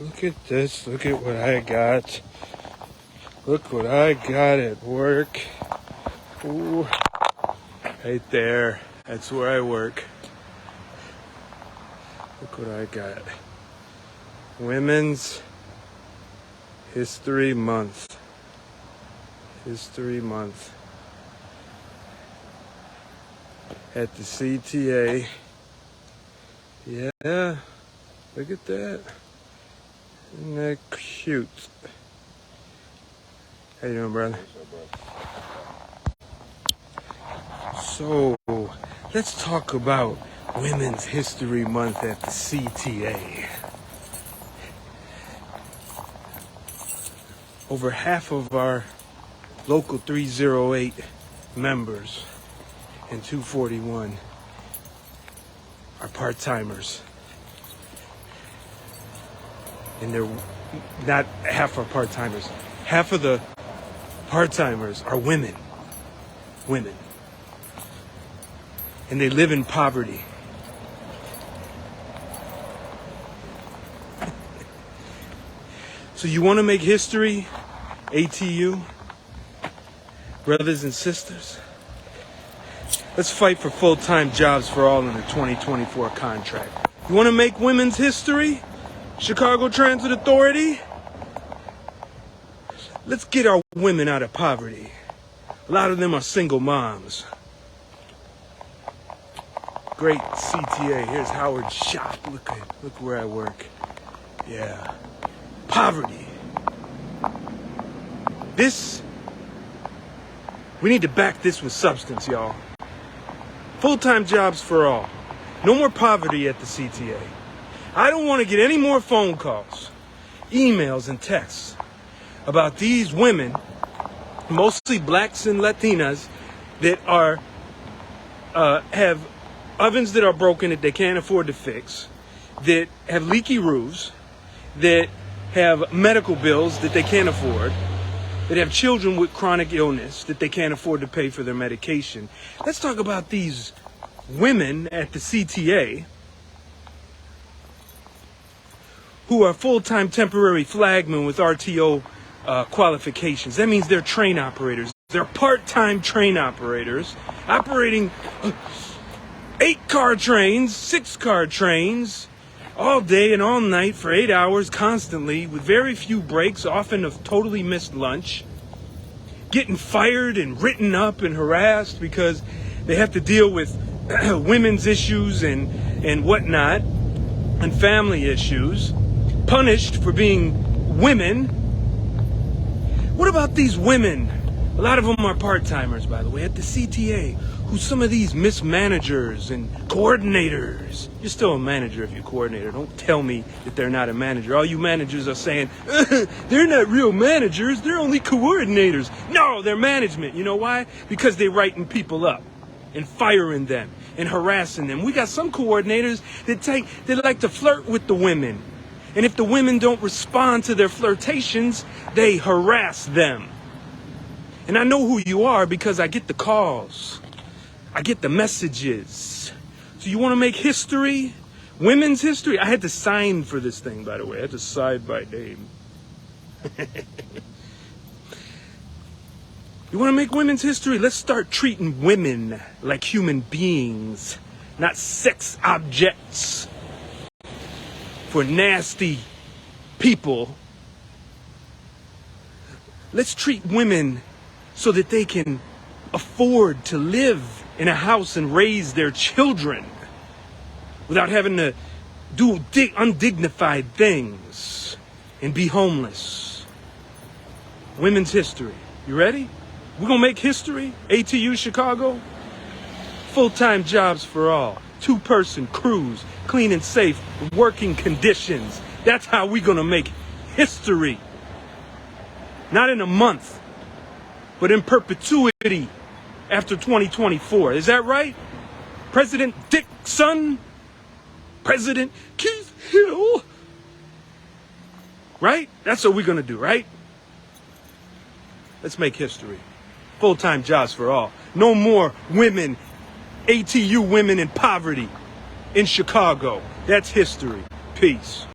Look at this. Look at what I got. Look what I got at work. Ooh. Right there. That's where I work. Look what I got. Women's History Month. History Month. At the CTA. Yeah. Look at that. Isn't that cute? How you doing, brother? So, let's talk about Women's History Month at the CTA. Over half of our local 308 members and 241 are part-timers. And they're not half are part-timers. Half of the part-timers are women. Women. And they live in poverty. So you want to make history, ATU, brothers and sisters? Let's fight for full-time jobs for all in the 2024 contract. You want to make women's history? Chicago Transit Authority? Let's get our women out of poverty. A lot of them are single moms. Great CTA. Here's Howard's shop. Look where I work. Yeah. Poverty. We need to back this with substance, y'all. Full-time jobs for all. No more poverty at the CTA. I don't want to get any more phone calls, emails, and texts about these women, mostly blacks and Latinas, that have ovens that are broken that they can't afford to fix, that have leaky roofs, that have medical bills that they can't afford, that have children with chronic illness that they can't afford to pay for their medication. Let's talk about these women at the CTA who are full-time temporary flagmen with RTO qualifications. That means they're train operators. They're part-time train operators operating 8-car trains, 6-car trains, all day and all night for 8 hours constantly with very few breaks, often a totally missed lunch, getting fired and written up and harassed because they have to deal with women's issues and whatnot and family issues, punished for being women. What about these women? A lot of them are part-timers, by the way, at the CTA, who some of these mismanagers and coordinators. You're still a manager if you're a coordinator. Don't tell me that they're not a manager. All you managers are saying, they're not real managers, they're only coordinators. No, they're management. You know why? Because they're writing people up and firing them and harassing them. We got some coordinators that like to flirt with the women. And if the women don't respond to their flirtations, they harass them. And I know who you are because I get the calls. I get the messages. So you want to make history? Women's history? I had to sign for this thing, by the way. I had to sign by name. You want to make women's history? Let's start treating women like human beings, not sex objects for nasty people. Let's treat women so that they can afford to live in a house and raise their children without having to do undignified things and be homeless. Women's history. You ready? We're going to make history. ATU Chicago. Full-time jobs for all. 2-person crews. Clean and safe working conditions. That's how we're going to make history. Not in a month, but in perpetuity after 2024. Is that right? President Dixon? President Keith Hill? Right? That's what we're going to do, right? Let's make history. Full-time jobs for all. No more women, ATU women in poverty in Chicago. That's history. Peace.